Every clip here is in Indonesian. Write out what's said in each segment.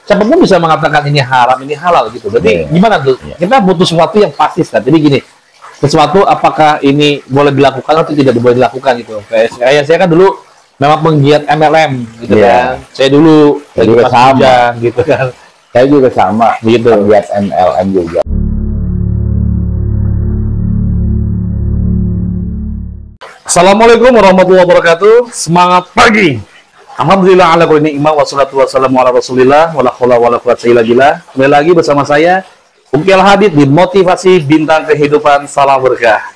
siapapun bisa mengatakan ini haram, ini halal gitu. Jadi gimana tuh? Kita butuh sesuatu yang pasti kan. Jadi gini, sesuatu apakah ini boleh dilakukan atau tidak boleh dilakukan gitu. Kayak saya kan dulu memang penggiat MLM gitu kan. Saya dulu lagi pas hujan gitu kan. Saya juga sama, gitu. Penggiat MLM juga. Assalamualaikum warahmatullahi wabarakatuh. Semangat pagi. Alhamdulillah ala kulli ni'mah wassalatu wassalamu ala Rasulillah wala haula wala quwwata illa billah. Kembali lagi bersama saya Uki Al-Hadid di Motivasi Bintang Kehidupan. Salam berkah.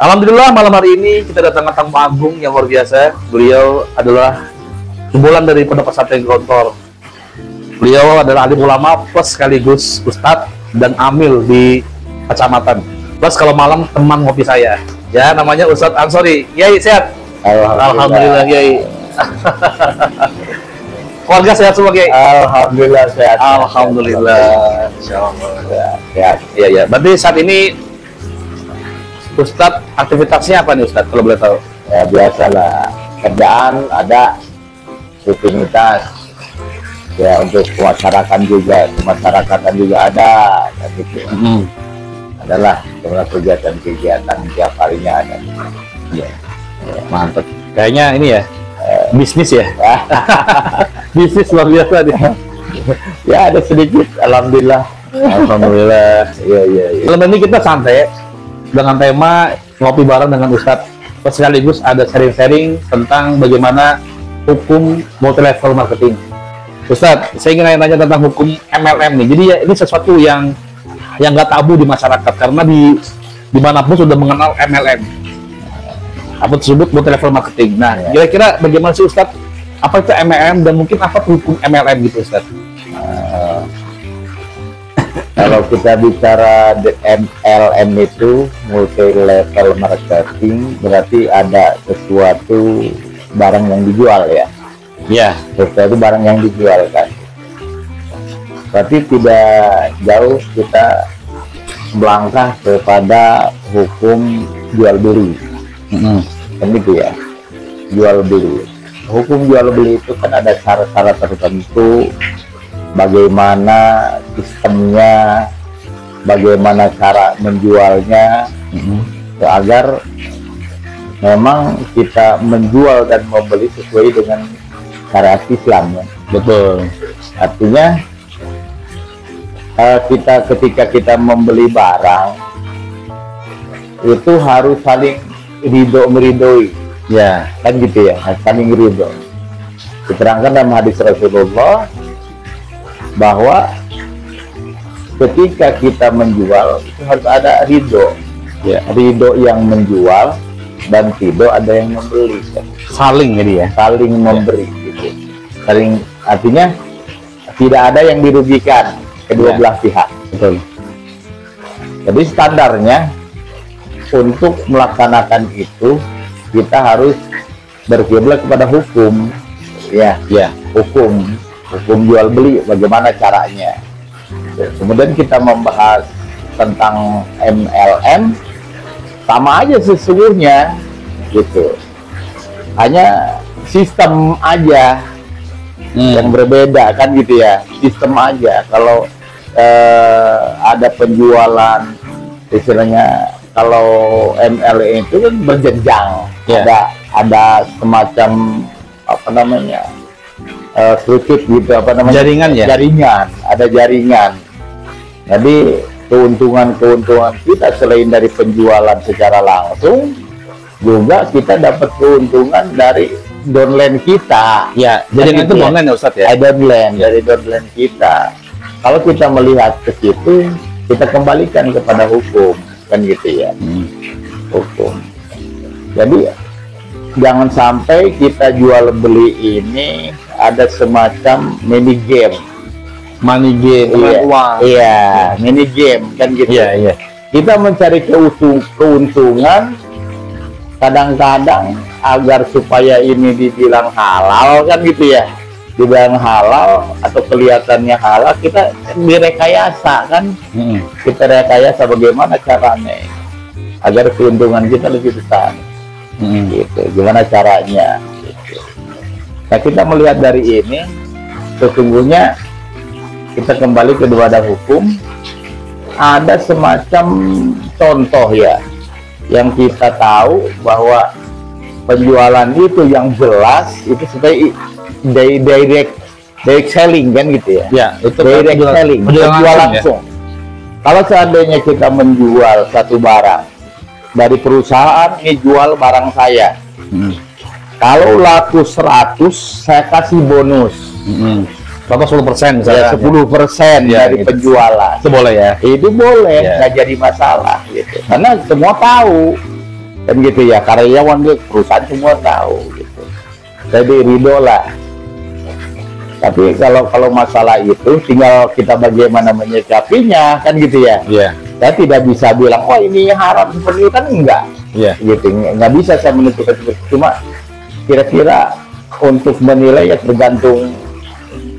Alhamdulillah malam hari ini kita datang tamu agung yang luar biasa. Beliau adalah kumpulan dari Pondok Pesantren Gontor. Beliau adalah alim ulama plus sekaligus ustadz dan amil di kecamatan. Plus kalau malam teman ngopi saya. Ya namanya Ustadz Ansori. Yai sehat? Alhamdulillah Yai. Keluarga sehat semua Yai? Alhamdulillah sehat. Alhamdulillah. Insyaallah sehat. Iya ya. Berarti saat ini Ustadz aktivitasnya apa nih Ustadz kalau boleh tahu? Ya biasalah, kerjaan ada, rutinitas ya untuk kemasyarakatan juga ada kan gitu. Adalah sebenarnya kegiatan-kegiatan tiap harinya ada. Ya. Mantap. Kayaknya ini ya bisnis ya. Bisnis luar biasa dia. Ya ada sedikit, alhamdulillah. Alhamdulillah. Iya. Malam ini kita santai dengan tema ngopi bareng dengan Ustadz. Sekaligus ada sharing-sharing tentang bagaimana hukum multi level marketing. Ustadz, saya ingin nanya tentang hukum MLM nih. Jadi ya ini sesuatu yang nggak tabu di masyarakat karena dimanapun sudah mengenal MLM. Apa tersebut multi level marketing. Nah, kira-kira bagaimana sih Ustadz? Apa itu MLM dan mungkin apa hukum MLM gitu Ustadz? Kalau kita bicara MLM itu multi level marketing, berarti ada sesuatu barang yang dijual ya. Ya, sesuatu barang yang dijual kan. Berarti tidak jauh kita melangkah kepada hukum jual beli. Kan gitu ya. Jual beli. Hukum jual beli itu kan ada syarat-syarat tertentu, bagaimana sistemnya, bagaimana cara menjualnya, agar memang kita menjual dan membeli sesuai dengan syariat Islam ya. Betul. Artinya ketika kita membeli barang itu harus saling meridoi ya, kan gitu ya, saling ridho. Diterangkan dalam hadis Rasulullah bahwa ketika kita menjual itu harus ada ridho ya, ridho yang menjual dan ridho ada yang membeli kan? Saling jadi ya, saling memberi gitu. Saling, artinya tidak ada yang dirugikan kedua belah pihak. Betul. Jadi standarnya untuk melaksanakan itu kita harus berkiblat kepada hukum ya, hukum jual beli, bagaimana caranya. Kemudian kita membahas tentang MLM, sama aja sesungguhnya gitu, hanya sistem aja yang berbeda kan gitu ya, sistem aja. Kalau ada penjualan istilahnya, kalau MLM itu kan berjenjang, ada semacam apa namanya, sedikit gitu, apa namanya, jaringan, ada jaringan. Jadi keuntungan kita selain dari penjualan secara langsung, juga kita dapat keuntungan dari downline kita. Ya, jadi itu online ya Ustadz ya? Downline dari downline kita. Kalau kita melihat ke situ, kita kembalikan kepada hukum, kan gitu ya. Hukum. Jadi jangan sampai kita jual beli ini ada semacam mini game. Money game, uang. Iya, mini game kan gitu. Iya, iya. Kita mencari keuntungan kadang-kadang agar supaya ini dibilang halal kan gitu ya. Dibilang halal atau kelihatannya halal, kita direkayasa kan. Kita rekayasa bagaimana caranya agar keuntungan kita lebih besar. Gitu. Gimana caranya? Gitu. Nah, kita melihat dari ini, sesungguhnya kita kembali ke wadah hukum, ada semacam contoh ya, yang kita tahu bahwa penjualan itu yang jelas itu seperti direct selling kan gitu ya. Ya, itu direct kan selling, menjual langsung. Kalau seandainya kita menjual satu barang dari perusahaan, ini jual barang saya. Kalau laku 100, saya kasih bonus. Contoh 10% Ya, misalnya. 10% Ya, dari gitu. penjualan. Itu boleh ya? Itu boleh, Ya. nggak jadi masalah gitu. Karena semua tahu. Dan gitu ya, karyawan di perusahaan semua tahu gitu. Jadi ridho lah. Tapi kalau masalah itu tinggal kita bagaimana menyikapinya kan gitu ya. Iya. Saya tidak bisa bilang, oh ini haram seperti itu, kan enggak. Iya. Gitu, nggak bisa saya menentukan seperti itu. Cuma kira-kira untuk menilai ya tergantung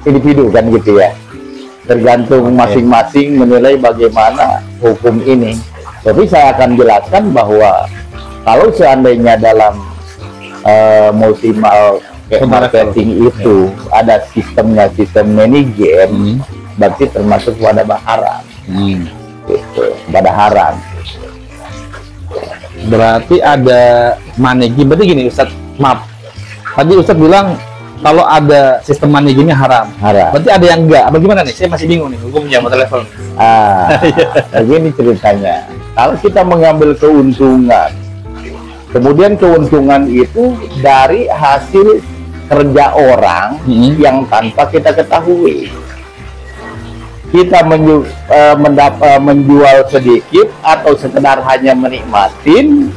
individu kan gitu ya, tergantung masing-masing menilai bagaimana hukum ini. Tapi saya akan jelaskan bahwa kalau seandainya dalam multimal marketing itu ada sistemnya, sistem manajemen, berarti termasuk wadah haram. Gitu, wadah haram. Berarti ada manegi. Berarti gini Ustadz, maaf. Tadi Ustadz bilang kalau ada sistem manajemennya haram. Haram. Berarti ada yang enggak. Bagaimana nih? Saya masih bingung nih hukumnya motor level. Begini ceritanya. Kalau kita mengambil keuntungan, kemudian keuntungan itu dari hasil kerja orang yang tanpa kita ketahui. Kita menjual sedikit atau sekedar hanya menikmatin,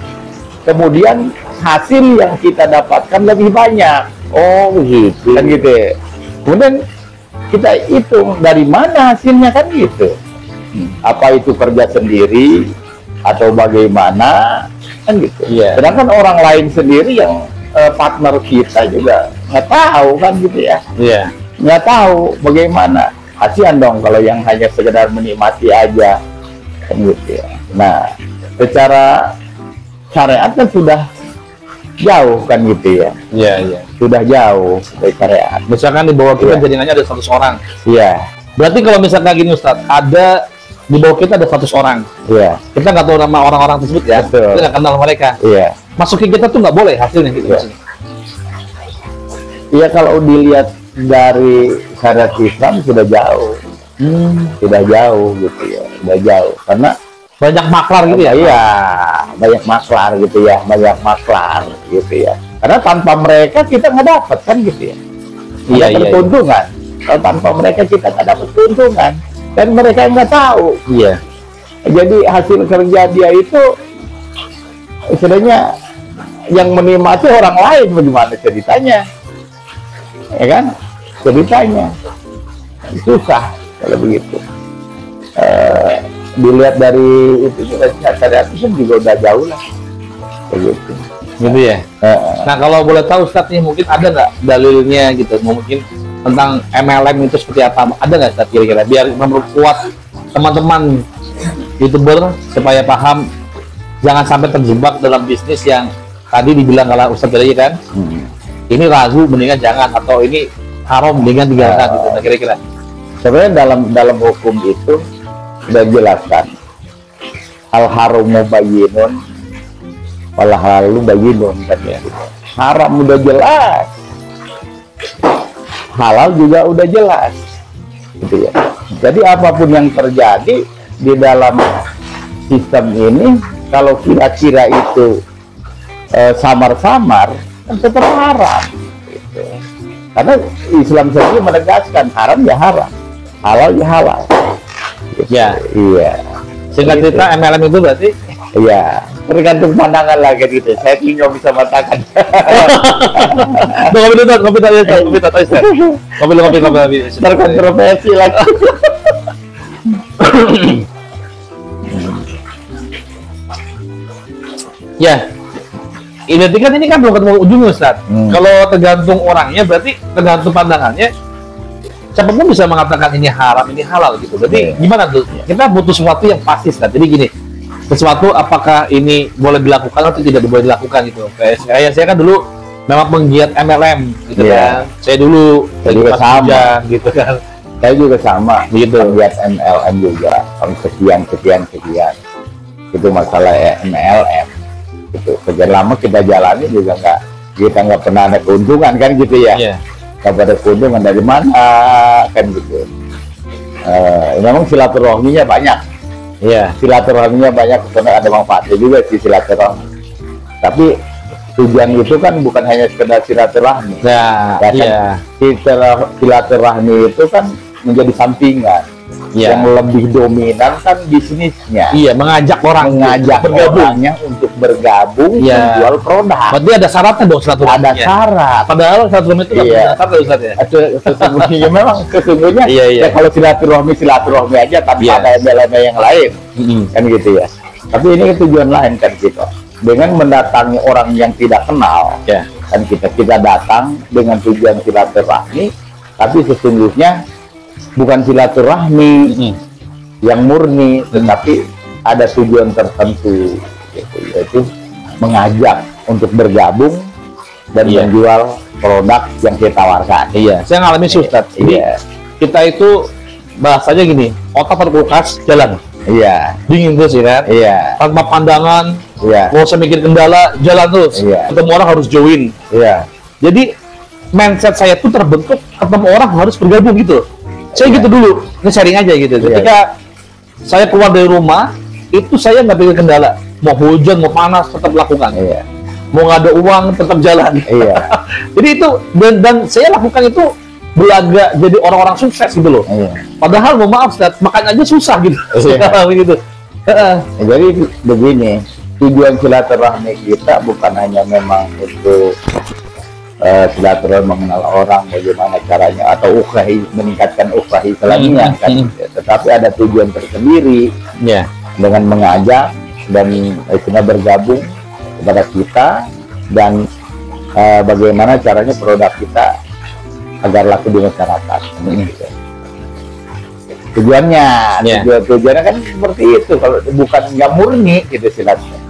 kemudian hasil yang kita dapatkan lebih banyak. Oh begitu kan gitu ya. Kemudian kita hitung dari mana hasilnya kan gitu. Apa itu kerja sendiri atau bagaimana kan gitu. Iya. Sedangkan orang lain sendiri yang partner kita juga nggak tahu kan gitu ya. Iya. Nggak tahu bagaimana. Kasihan dong kalau yang hanya sekedar menikmati aja kan gitu ya. Nah, secara syariat kan sudah jauh kan gitu ya. Iya, iya. Sudah jauh dari syariat. Misalkan di bawah kita Iya. jaringannya ada 100 orang. Iya, Berarti kalau misalkan gini Ustadz, ada di bawah kita ada 100 orang. iya, Kita nggak tahu nama orang-orang tersebut ya. Betul. Kita nggak kenal mereka. iya. Masukin kita tuh nggak boleh hasilnya gitu. Iya. Iya, kalau dilihat dari syariat Islam sudah jauh. Sudah jauh gitu ya. Sudah jauh. Karena Banyak maklar gitu ya. iya, banyak maklar gitu ya. Banyak maklar gitu ya. Karena tanpa mereka kita nggak dapat kan gitu ya. Iya, Nggak iya, keuntungan. Kalau tanpa mereka kita nggak dapat keuntungan. Dan mereka nggak tahu. Iya. Jadi hasil kerja dia itu sebenarnya yang menikmati orang lain, bagaimana ceritanya, ya kan? Ceritanya susah kalau begitu. Dilihat dari itu syariat itu juga udah jauh lah, begitu. Gitu ya. Nah kalau boleh tahu Ustadz nih, mungkin ada nggak dalilnya gitu, mungkin tentang MLM itu seperti apa? Ada nggak Ustadz kira-kira biar memperkuat teman-teman YouTuber supaya paham, jangan sampai terjebak dalam bisnis yang tadi dibilang kalau Ustadz tadi kan, ini ragu mendingan jangan, atau ini haram mendingan tinggalkan gitu. Nah kira-kira. Sebenarnya dalam hukum itu sudah jelaskan al haramu bayyinun wal halalu bayyinun kan ya. Haram udah jelas, halal juga udah jelas gitu ya. Jadi apapun yang terjadi di dalam sistem ini, kalau kira-kira itu samar-samar, kan tetap haram. Gitu. Karena Islam sendiri menegaskan haram ya haram, halal ya halal. Gitu. Ya. Iya. Singkat cerita MLM itu berarti Iya, tergantung pandangan lagi gitu. Saya tinggal bisa mengatakan. kopi dulu, kopi Terkontroversi lagi. Ya, identik kan ini kan belum ketemu ujungnya, Ustaz. Kalau tergantung orangnya, berarti tergantung pandangannya. Siapapun bisa mengatakan ini haram, ini halal gitu. Berarti gimana tuh? Kita butuh sesuatu yang pasti, Ustaz. Jadi gini, sesuatu apakah ini boleh dilakukan atau tidak boleh dilakukan gitu. Kayak saya kan dulu memang penggiat MLM gitu kan. Saya dulu juga sama gitu kan. Saya juga sama gitu. Penggiat MLM juga. Sekian. Itu masalah MLM. Gitu. Sekian lama kita jalani juga kita nggak pernah ada keuntungan kan gitu ya. Iya. Nggak ada keuntungan dari mana kan gitu. Memang silaturahminya banyak. Iya. Silaturahminya banyak, karena ada manfaatnya juga sih silaturahmi. Tapi tujuan itu kan bukan hanya sekedar silaturahmi. Nah, ya kan? iya. Silaturahmi itu kan menjadi sampingan. Iya. Yang lebih dominan kan bisnisnya. Iya, mengajak orang bergabung orangnya untuk bergabung menjual produk. Berarti ada syaratnya dong silaturahmi. Ada syarat. Padahal silaturahmi itu nggak punya syarat, Ustaz ya. Sesungguhnya memang Iya. ya kalau silaturahmi aja tanpa ada embel-embel yang lain. Kan gitu ya. Tapi ini tujuan lain kan gitu. Dengan mendatangi orang yang tidak kenal, kan kita datang dengan tujuan silaturahmi, tapi sesungguhnya bukan silaturahmi yang murni, tetapi ada tujuan tertentu, gitu, yaitu mengajak untuk bergabung dan menjual produk yang kita tawarkan. Iya, saya ngalamin sih, Ustaz. Iya. Kita itu bahasanya gini, otak terkulkas jalan. Iya. Dingin terus ya kan? Iya. Tanpa pandangan. Iya. Mau saya mikir kendala, jalan terus. Iya. Ketemu orang harus join. Iya. Jadi mindset saya tuh terbentuk ketemu orang harus bergabung gitu. Saya gitu dulu, nge-sharing aja gitu. Ketika saya keluar dari rumah, itu saya nggak pikir kendala. Mau hujan, mau panas, tetap lakukan. Iya. Mau nggak ada uang, tetap jalan. Iya. Jadi itu, dan saya lakukan itu belaga jadi orang-orang sukses gitu loh. Iya. Padahal mohon maaf, Ustaz, makan aja susah gitu. Iya. Gitu. Jadi begini, tujuan silaturahmi kita bukan hanya memang untuk silaturahmi mengenal orang bagaimana caranya atau meningkatkan ukhuwah Islamiyah kan, tetapi ada tujuan tersendiri dengan mengajak dan bergabung kepada kita dan bagaimana caranya produk kita agar laku di masyarakat. Tujuannya kan seperti itu. Kalau bukan nggak murni gitu silaturahmi.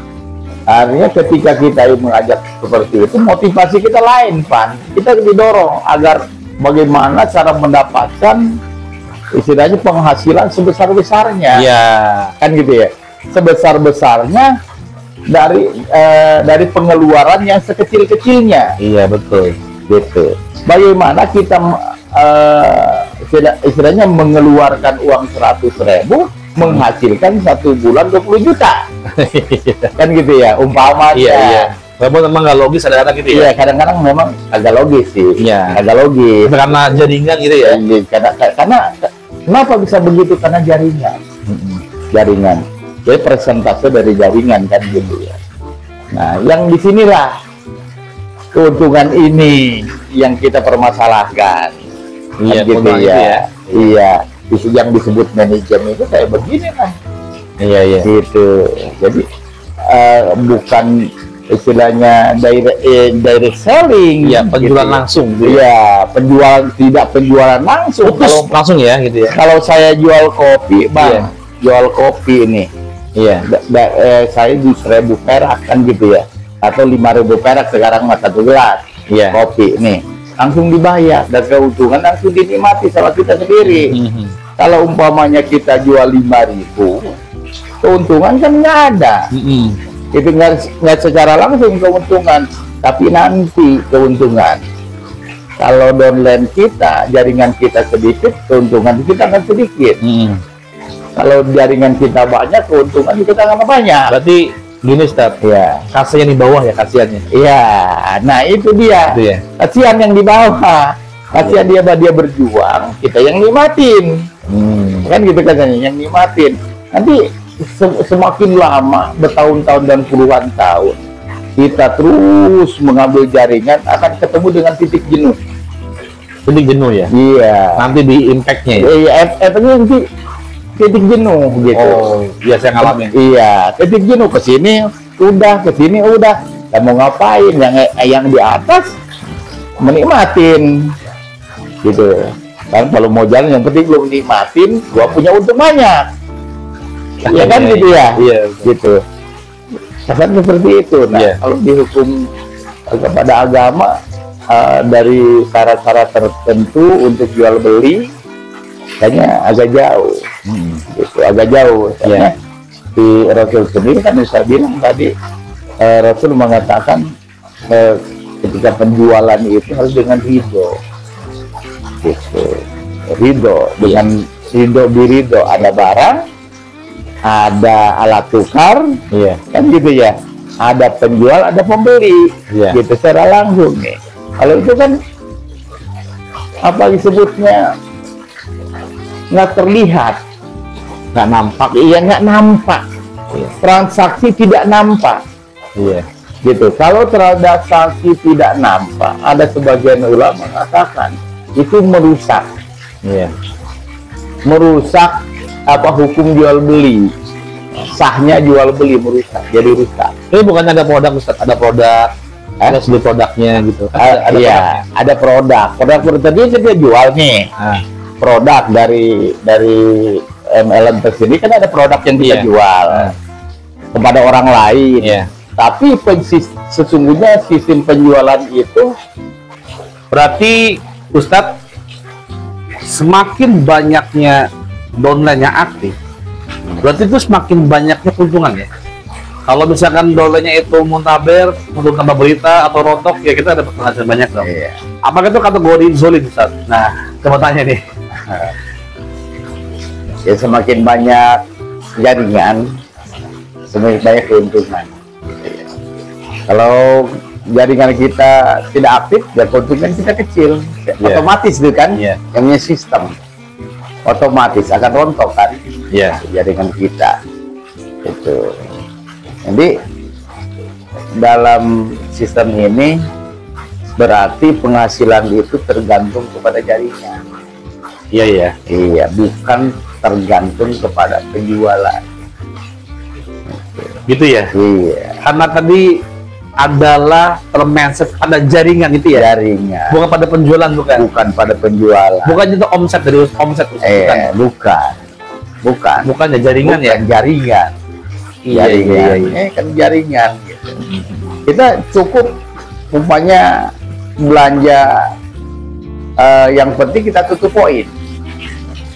Artinya ketika kita mengajak seperti itu, motivasi kita lain, Pan. Kita didorong agar bagaimana cara mendapatkan istilahnya penghasilan sebesar-besarnya. Iya. Kan gitu ya. Sebesar-besarnya dari pengeluaran yang sekecil-kecilnya. Iya, betul. Gitu. Bagaimana kita istilahnya mengeluarkan uang 100.000 menghasilkan 1 bulan 20 juta. Kan gitu ya, umpamanya. Iya. Memang nggak logis kadang-kadang gitu ya. Iya, kadang-kadang memang agak logis sih. Iya. Agak logis. Karena jaringan gitu ya. Karena kenapa bisa begitu? Karena jaringan. Jaringan. Jadi persentase dari jaringan kan gitu ya. Nah, yang disinilah keuntungan ini yang kita permasalahkan. Iya, kan gitu ya. Iya. Yang disebut manajemen itu kayak begini lah. Iya. Gitu. Jadi bukan istilahnya direct selling. Iya, penjualan gitu. langsung. Iya, penjualan langsung. Kalau langsung ya gitu ya. Kalau saya jual kopi, Bang, jual kopi ini. Iya, saya di 1.000 perak kan gitu ya. Atau 5.000 perak sekarang mas 1 gelas kopi nih. Langsung dibayar dan keuntungan langsung dinikmati sama kita sendiri. Kalau umpamanya kita jual 5.000, keuntungan kan nggak ada. Itu nggak secara langsung keuntungan, tapi nanti keuntungan. Kalau downline kita, jaringan kita sedikit, keuntungan kita akan sedikit. Kalau jaringan kita banyak, keuntungan kita akan banyak. Berarti Gini Ustaz, Ya, kasnya di bawah ya kasihannya. iya. Nah itu dia. Itu ya. Kasihan yang di bawah. Kasihan dia berjuang, kita yang nikmatin. Kan gitu katanya, yang nikmatin. Nanti semakin lama, bertahun-tahun dan puluhan tahun, kita terus mengambil jaringan, akan ketemu dengan titik jenuh. Titik jenuh ya. Iya. Nanti di impact-nya ya. Iya, efeknya nanti titik jenuh gitu. Oh, biasa ngalamin. Iya, titik jenuh, ke sini udah. Dan mau ngapain? Yang di atas menikmatin gitu. Kan kalau mau jalan yang penting belum nikmatin, gua punya untung banyak. Ya kan gitu ya. Iya. Gitu. Kan seperti itu. Nah, Iya. kalau dihukum kepada agama dari syarat-syarat tertentu untuk jual beli, kayaknya agak jauh. Gitu, agak jauh. Karena di Rasul sendiri kan saya bilang tadi, Rasul mengatakan ketika penjualan itu harus dengan ridho. Gitu. Ridho, dengan ridho ada barang, ada alat tukar, Iya. kan gitu ya. Ada penjual, ada pembeli, Iya. gitu secara langsung nih. Kalau itu kan apa disebutnya nggak terlihat, Nggak nampak. iya nggak nampak, Iya. transaksi tidak nampak, Iya. gitu. Kalau transaksi tidak nampak, ada sebagian ulama mengatakan itu merusak apa hukum jual beli, sahnya jual beli merusak, jadi rusak. Ini bukannya ada produk Ustaz, ada produk, ada sendiri produknya gitu. Iya, produknya. ada produk tadi dia jual nih. Ah, Produk dari MLM tersendiri kan ada produk yang kita Iya. jual kepada orang lain. Iya. Tapi sesungguhnya sistem penjualan itu Berarti Ustadz, semakin banyaknya downline yang aktif, berarti itu semakin banyaknya keuntungan ya. Kalau misalkan downline-nya itu muntaber untuk tambah berita atau rontok, ya kita dapat penghasilan banyak dong. Iya. Apakah itu kategori zolim Ustadz? Nah, coba tanya nih. ya semakin banyak jaringan, semakin banyak keuntungan. Kalau jaringan kita tidak aktif, ya keuntungan kita kecil. Otomatis itu kan, Iya. yang punya sistem otomatis akan rontok kan, Iya. jaringan kita. Itu. Jadi dalam sistem ini berarti penghasilan itu tergantung kepada jaringan. Iya, iya. Iya, bukan tergantung kepada penjualan. Gitu ya. Iya, Karena tadi adalah termensif pada jaringan itu ya. jaringan, Bukan pada penjualan, bukan. bukan pada penjualan. Bukan itu omset dari omset bukan. Bukan. Bukan ya jaringan ya. Bukan jaringan. Iya, Jaringan. iya, iya. Kan jaringan. Gitu. Kita cukup umpamanya belanja, yang penting kita tutup poin,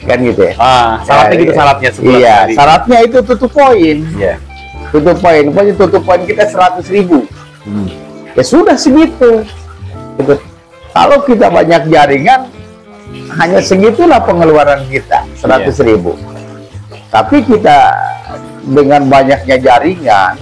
kan gitu ya. Syaratnya gitu syaratnya sebulan Iya, sekali. syaratnya itu tutup poin. Iya. Tutup poin, pokoknya tutup poin kita 100.000. Ya sudah segitu. Gitu. Kalau kita banyak jaringan, hanya segitulah pengeluaran kita, 100.000. Tapi kita dengan banyaknya jaringan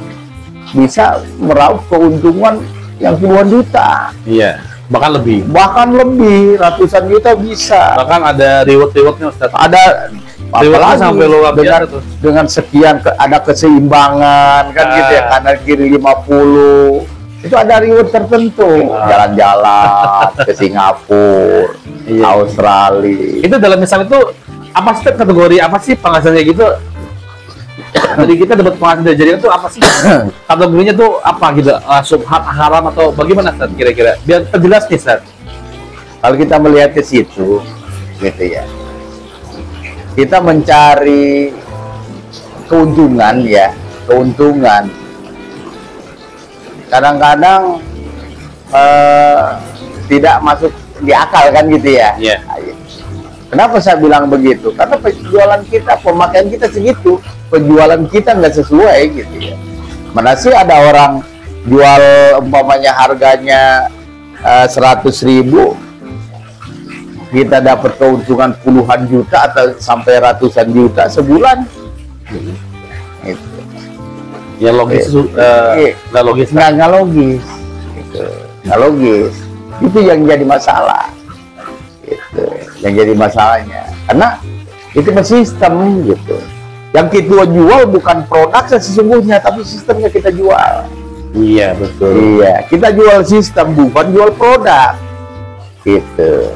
bisa meraup keuntungan yang puluhan juta, Iya. Bahkan lebih. bahkan lebih ratusan juta bisa. Bahkan ada reward-rewardnya Ustaz. Ada Rewardnya apalagi sampai luar dengan, biasa tuh. dengan sekian ada keseimbangan kan gitu ya, kanan kiri 50 itu ada reward tertentu, jalan-jalan ke Singapura, Iya. Australia. Itu dalam misal itu apa sih kategori apa sih penghasilannya gitu? Jadi kita dapat penghasilan dari jaringan itu apa sih? Kategorinya tuh apa gitu? Subhat, haram atau bagaimana Ustaz kira-kira? Biar terjelas nih Ustaz. Kalau kita melihat ke situ gitu ya, kita mencari keuntungan ya, keuntungan kadang-kadang tidak masuk di akal kan gitu ya. Iya. Kenapa saya bilang begitu? Karena penjualan kita, pemakaian kita segitu, penjualan kita nggak sesuai gitu ya. Mana sih ada orang jual umpamanya harganya 100.000, kita dapat keuntungan puluhan juta atau sampai ratusan juta sebulan. Gitu. Ya logis, nggak logis. Nggak logis. Gitu. Nggak logis. Itu yang jadi masalah. Gitu. Yang jadi masalahnya. Karena itu sistem gitu. Yang kita jual bukan produk sesungguhnya, tapi sistemnya kita jual. Iya, betul. Iya, kita jual sistem, bukan jual produk. Gitu.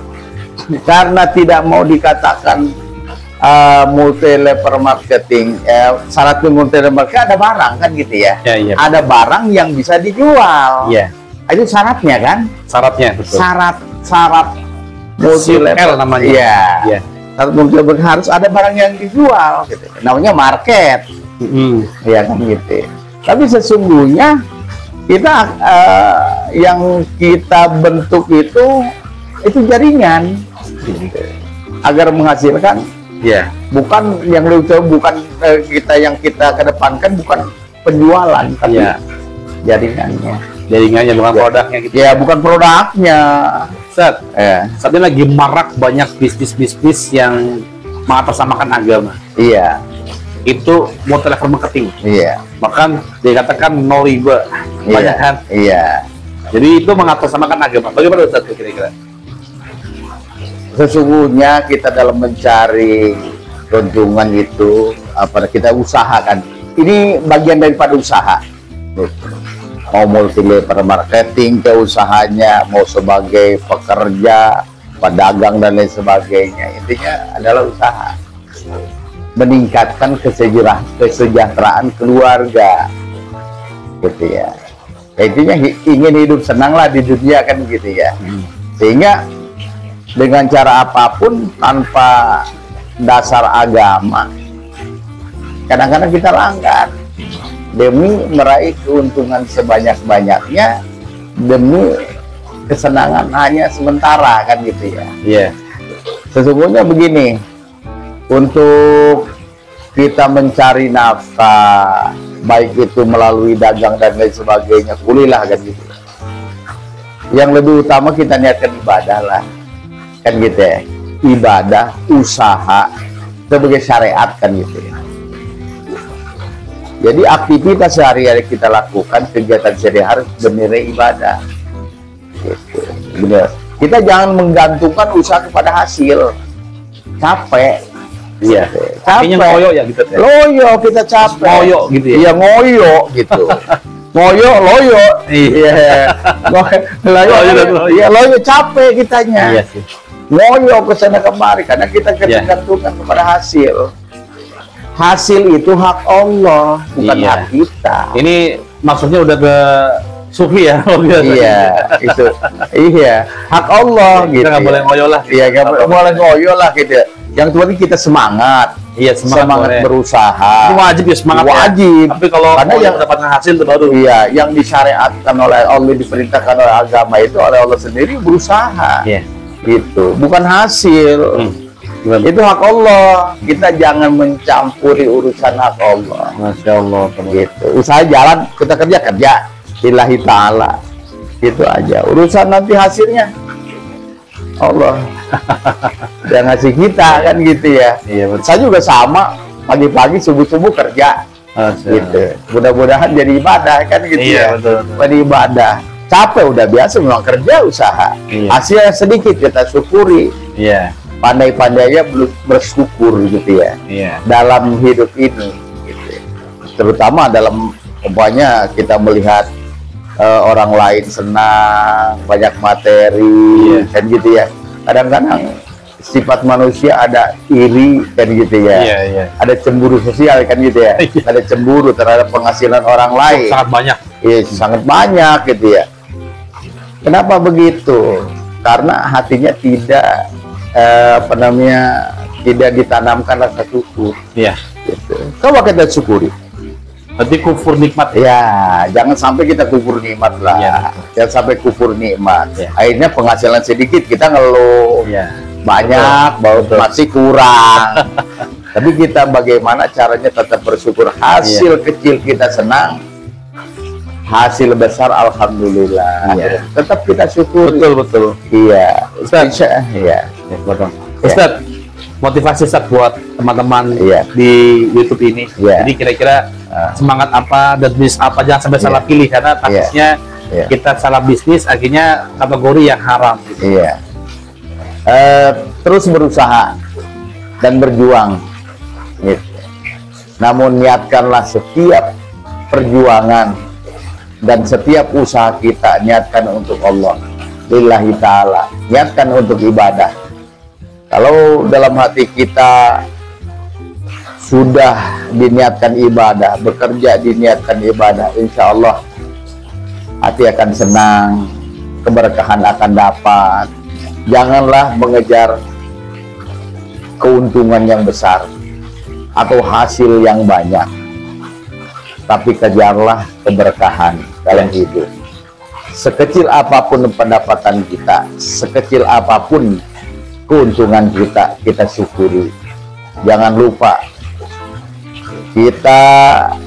Karena tidak mau dikatakan multi level marketing, syarat multi level marketing ada barang kan gitu ya. Ya, iya. Ada barang yang bisa dijual. Iya. Itu syaratnya kan? Syaratnya, betul. Syarat multi level namanya. Iya. Iya. Syarat multi level harus ada barang yang dijual. Gitu. Namanya market. Ya kan gitu. Tapi sesungguhnya kita yang kita bentuk itu jaringan gitu. Agar menghasilkan, ya, bukan yang bukan yang kita kedepankan bukan penjualan, tapi jaringannya bukan produknya gitu. Ya, bukan produknya. Saat ini lagi marak banyak bisnis yang mengatasnamakan agama. Iya. Itu multi level marketing. Iya. Bahkan dikatakan no riba. Banyak kan? Iya. Jadi itu mengatasnamakan agama. Bagaimana Ustaz kira-kira? Sesungguhnya kita dalam mencari keuntungan itu kita usahakan. Ini bagian daripada usaha. Mau multi level marketing ke usahanya, mau sebagai pekerja, pedagang dan lain sebagainya. Intinya adalah usaha. Meningkatkan kesejahteraan keluarga, gitu ya. Intinya ingin hidup senanglah di dunia kan gitu ya. Sehingga dengan cara apapun tanpa dasar agama, kadang-kadang kita langgar demi meraih keuntungan sebanyak-banyaknya, demi kesenangan hanya sementara kan gitu ya. Iya. Sesungguhnya begini. Untuk kita mencari nafkah, baik itu melalui dagang dan lain sebagainya, kulilah kan gitu. Yang lebih utama kita niatkan ibadah lah, kan gitu ya. Ibadah, usaha sebagai syariat kan gitu ya. Jadi aktivitas sehari-hari kita lakukan, kegiatan sehari-hari bernilai ibadah. Gitu. Benar. Kita jangan menggantungkan usaha kepada hasil. Capek. Iya, capek. Ngoyo ya gitu ya. Loyo kita capek. Ngoyo gitu ya. Iya, ngoyo gitu. Ngoyo, loyo. Iya. Loyo capek kitanya. Iya sih. Ngoyo ke sana kemari karena kita ketergantungan kepada hasil. Hasil itu hak Allah, bukan hak kita. Ini maksudnya udah ke sufi ya? Iya, itu. Iya, hak Allah gitu. Kita nggak boleh ngoyo lah. Iya, nggak boleh ngoyo lah gitu. Yang penting kita semangat. Iya, semangat berusaha. Itu wajib ya, semangat wajib. Tapi kalau karena yang mendapatkan hasil itu baru. Iya, yang disyariatkan oleh Allah, diperintahkan oleh agama itu oleh Allah sendiri berusaha. Iya. Gitu, bukan hasil. Itu hak Allah. Kita jangan mencampuri urusan hak Allah. Masya Allah. Gitu. Usaha jalan, kita kerja. Lillahi ta'ala. Itu aja. Urusan nanti hasilnya Allah yang ngasih kita kan gitu ya. Iya, betul. Saya juga sama, pagi-pagi subuh-subuh kerja. Gitu. Mudah-mudahan jadi ibadah kan gitu ya. Betul. Beribadah. Capek udah biasa memang kerja usaha. Hasilnya sedikit kita syukuri. Iya. Pandai-pandainya bersyukur gitu ya. Iya. Dalam hidup ini gitu. Terutama dalam umpamanya kita melihat orang lain senang, banyak materi, kan gitu ya. Kadang-kadang sifat manusia ada iri, kan gitu ya. Ada cemburu sosial, kan gitu ya. Ada cemburu terhadap penghasilan orang lain. Sangat banyak. Iya, sangat banyak gitu ya. Kenapa begitu? Karena hatinya tidak tidak ditanamkan rasa syukur. Iya. Gitu. Coba kita syukuri. Berarti kufur nikmat. Ya, jangan sampai kita kufur nikmat lah. Ya. Jangan sampai kufur nikmat. Ya. Akhirnya penghasilan sedikit kita ngeluh. Ya. Banyak, masih kurang. Tapi kita bagaimana caranya tetap bersyukur. Hasil kecil kita senang, hasil besar alhamdulillah. Ya. Tetap kita syukur. Betul. Iya. Ustaz. Iya. Ustaz, motivasi Ustaz buat teman-teman Iya. di YouTube ini. Iya. Jadi kira-kira semangat apa dan bisnis apa, jangan sampai salah pilih, karena takutnya Iya. kita salah bisnis akhirnya kategori yang haram gitu. Iya. Terus berusaha dan berjuang. Gitu. Namun niatkanlah setiap perjuangan dan setiap usaha kita, niatkan untuk Allah, lillahi ta'ala, niatkan untuk ibadah. Kalau dalam hati kita sudah diniatkan ibadah, bekerja diniatkan ibadah, insya Allah hati akan senang, keberkahan akan dapat. Janganlah mengejar keuntungan yang besar atau hasil yang banyak, tapi kejarlah keberkahan dalam hidup. Sekecil apapun pendapatan kita, sekecil apapun keuntungan kita, kita syukuri. Jangan lupa kita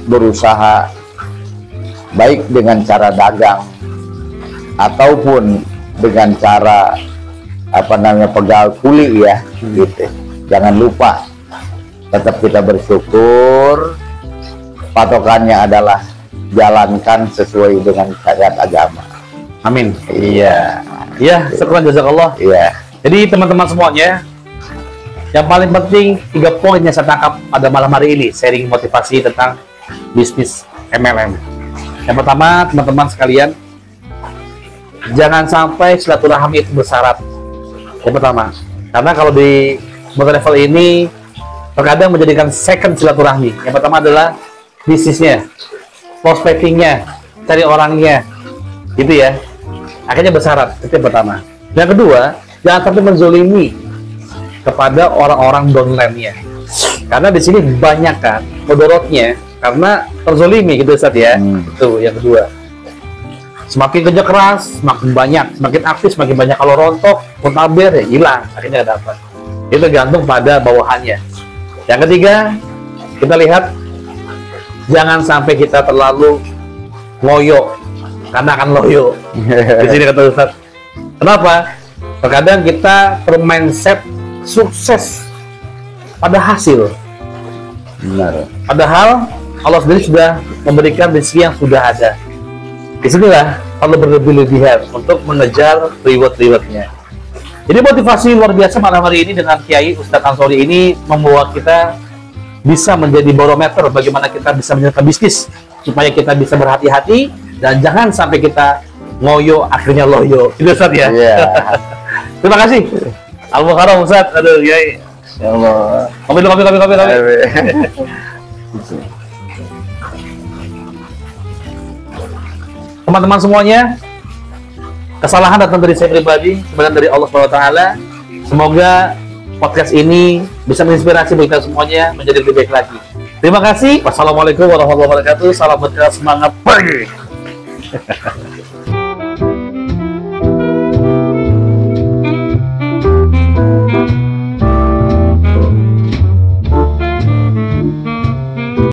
berusaha baik dengan cara dagang ataupun dengan cara pegal kuli ya, gitu. Jangan lupa tetap kita bersyukur. Patokannya adalah jalankan sesuai dengan syariat agama. Amin. Iya. Ya, syukur jazakallah. Iya. Jadi teman-teman semuanya, yang paling penting 3 poin yang saya tangkap pada malam hari ini, sharing motivasi tentang bisnis MLM. Yang pertama, teman-teman sekalian, jangan sampai silaturahmi itu bersyarat. Yang pertama, karena kalau di motor level ini terkadang menjadikan second silaturahmi. Yang pertama adalah bisnisnya, prospectingnya, cari orangnya, gitu ya. Akhirnya bersyarat, itu yang pertama. Yang kedua, jangan sampai menzolimi kepada orang-orang downline-nya, karena di sini banyak kan mudorotnya karena terzolimi gitu Ustaz ya. Itu yang kedua. Semakin kerja keras, semakin banyak, semakin aktif, semakin banyak. Kalau rontok, muntaber ya hilang, akhirnya nggak dapat. Itu gantung pada bawahannya. Yang ketiga, kita lihat jangan sampai kita terlalu loyo, karena akan loyo. Di sini kata Ustaz. Kenapa? Terkadang kita bermindset sukses pada hasil. Benar. Padahal Allah sendiri sudah memberikan rezeki yang sudah ada. Disinilah perlu berlebih-lebihan untuk mengejar reward-rewardnya. Jadi motivasi luar biasa malam hari ini dengan Kiai Ustadz Ansori ini membawa kita bisa menjadi barometer bagaimana kita bisa menjalankan bisnis supaya kita bisa berhati-hati dan jangan sampai kita ngoyo akhirnya loyo. Itu Ustadz ya. Iya. Terima kasih. Al-Mukarram Ustadz. Aduh, Kiai. Ya Allah. Kopi. Teman-teman semuanya, kesalahan datang dari saya pribadi, kemudian dari Allah SWT. Semoga podcast ini bisa menginspirasi bagi kita semuanya menjadi lebih baik lagi. Terima kasih. Wassalamualaikum warahmatullahi wabarakatuh. Salam berkah, semangat pagi.